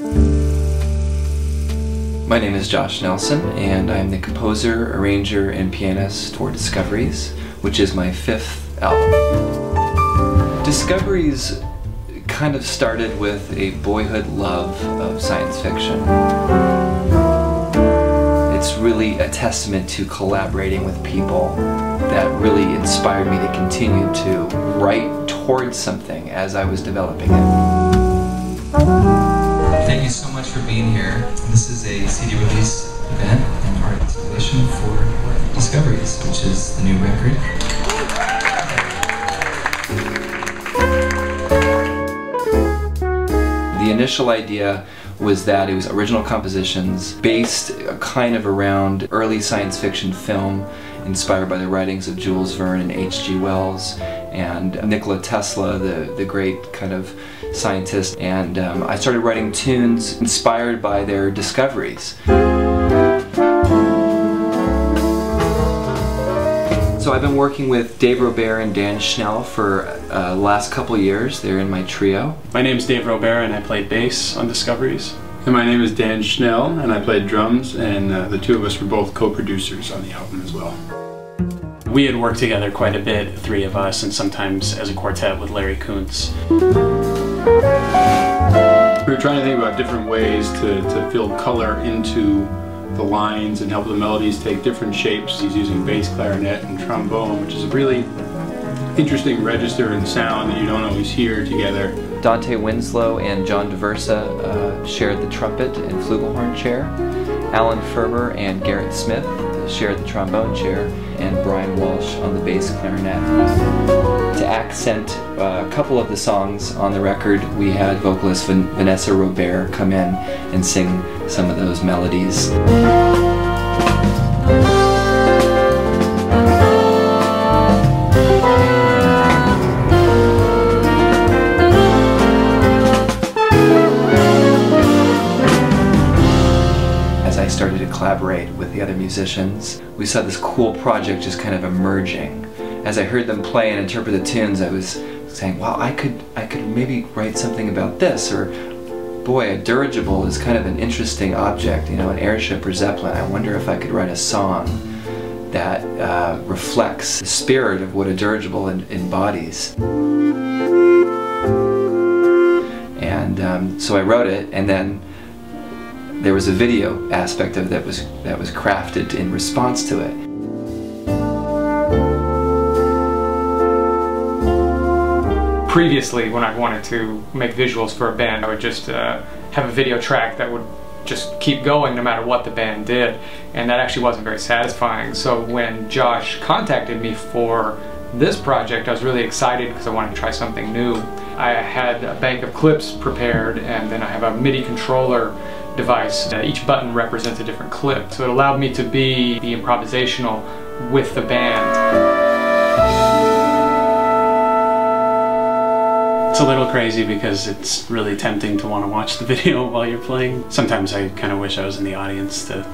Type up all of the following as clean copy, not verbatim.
My name is Josh Nelson, and I'm the composer, arranger, and pianist for Discoveries, which is my 5th album. Discoveries kind of started with a boyhood love of science fiction. It's really a testament to collaborating with people that really inspired me to continue to write towards something as I was developing it. Thank you so much for being here. This is a CD release event and art installation for Discoveries, which is the new record. The initial idea was that it was original compositions based kind of around early science fiction film, inspired by the writings of Jules Verne and H.G. Wells and Nikola Tesla, the great kind of scientist. And I started writing tunes inspired by their discoveries. So I've been working with Dave Robert and Dan Schnell for the last couple years. They're in my trio. My name is Dave Robert and I played bass on Discoveries. And my name is Dan Schnell and I played drums, and the two of us were both co-producers on the album as well. We had worked together quite a bit, the three of us, and sometimes as a quartet with Larry Kuntz. We were trying to think about different ways to fill color into the lines and help the melodies take different shapes. He's using bass, clarinet, and trombone, which is a really interesting register and sound that you don't always hear together. Dante Winslow and John DeVersa shared the trumpet and flugelhorn chair. Alan Ferber and Garrett Smith shared the trombone chair, and Brian Walsh on the bass clarinet. To accent a couple of the songs on the record, we had vocalist Vanessa Robert come in and sing some of those melodies. As I started to collaborate with the other musicians, we saw this cool project just kind of emerging. As I heard them play and interpret the tunes, I was saying, wow, I could maybe write something about this, or boy, a dirigible is kind of an interesting object, you know, an airship or zeppelin. I wonder if I could write a song that reflects the spirit of what a dirigible embodies. And so I wrote it, and then there was a video aspect of it that was crafted in response to it. Previously, when I wanted to make visuals for a band, I would just have a video track that would just keep going no matter what the band did, and that actually wasn't very satisfying. So when Josh contacted me for this project, I was really excited because I wanted to try something new. I had a bank of clips prepared, and then I have a MIDI controller device. Each button represents a different clip, so it allowed me to be the improvisational with the band. It's a little crazy because it's really tempting to want to watch the video while you're playing. Sometimes I kind of wish I was in the audience to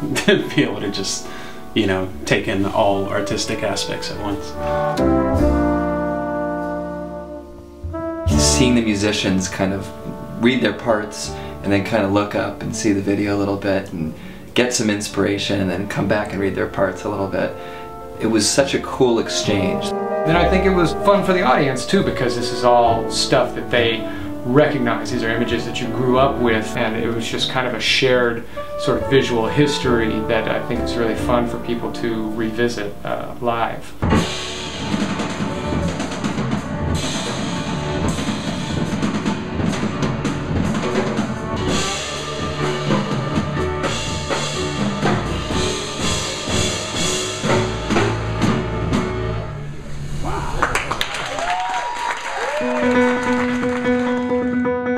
be able to just, you know, take in all artistic aspects at once. Seeing the musicians kind of read their parts and then kind of look up and see the video a little bit and get some inspiration and then come back and read their parts a little bit. It was such a cool exchange. Then I think it was fun for the audience too, because this is all stuff that they recognize. These are images that you grew up with, and it was just kind of a shared sort of visual history that I think is really fun for people to revisit live.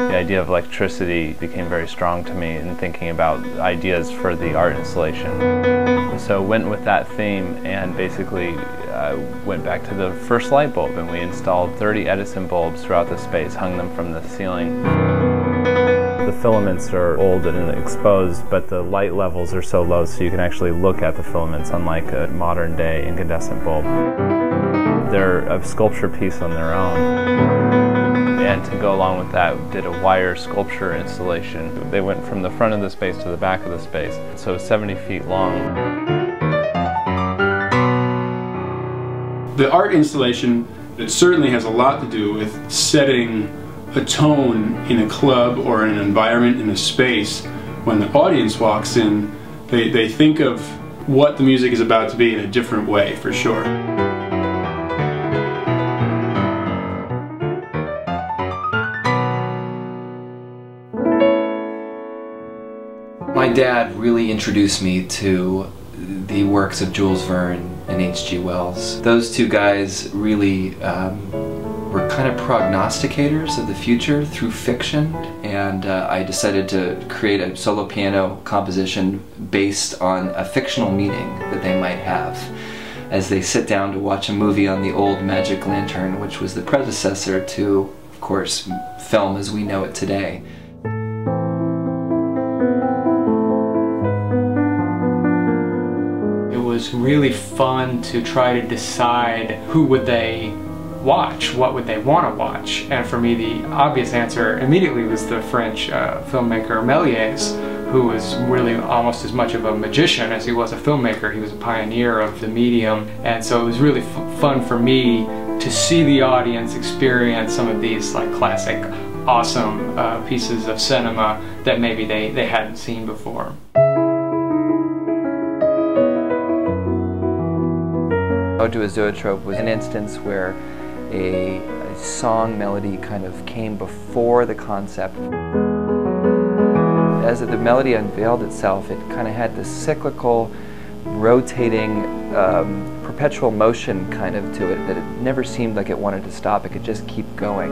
The idea of electricity became very strong to me in thinking about ideas for the art installation. So went with that theme and basically went back to the first light bulb, and we installed 30 Edison bulbs throughout the space, hung them from the ceiling. The filaments are old and exposed, but the light levels are so low so you can actually look at the filaments, unlike a modern day incandescent bulb. They're a sculpture piece on their own. and to go along with that did a wire sculpture installation. They went from the front of the space to the back of the space, so 70 feet long. The art installation, it certainly has a lot to do with setting a tone in a club or in an environment, in a space. When the audience walks in, they think of what the music is about to be in a different way, for sure. My dad really introduced me to the works of Jules Verne and H.G. Wells. Those two guys really were kind of prognosticators of the future through fiction, and I decided to create a solo piano composition based on a fictional meeting that they might have as they sit down to watch a movie on the old magic lantern, which was the predecessor to, of course, film as we know it today. It was really fun to try to decide who would they watch, what would they want to watch, and for me the obvious answer immediately was the French filmmaker Méliès, who was really almost as much of a magician as he was a filmmaker. He was a pioneer of the medium, and so it was really fun for me to see the audience experience some of these like classic, awesome pieces of cinema that maybe they hadn't seen before. Ode to a Zoetrope was an instance where a song melody kind of came before the concept. As the melody unveiled itself, it kind of had this cyclical, rotating, perpetual motion kind of to it that it never seemed like it wanted to stop. It could just keep going.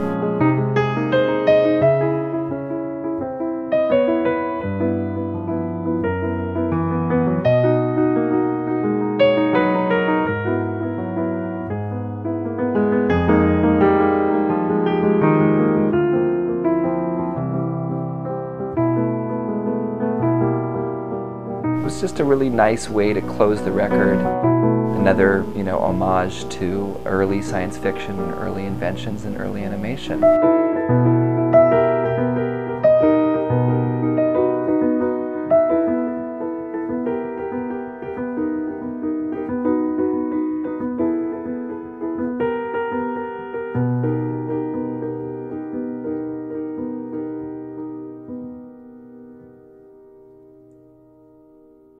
It was just a really nice way to close the record. Another, homage to early science fiction, early inventions, and early animation.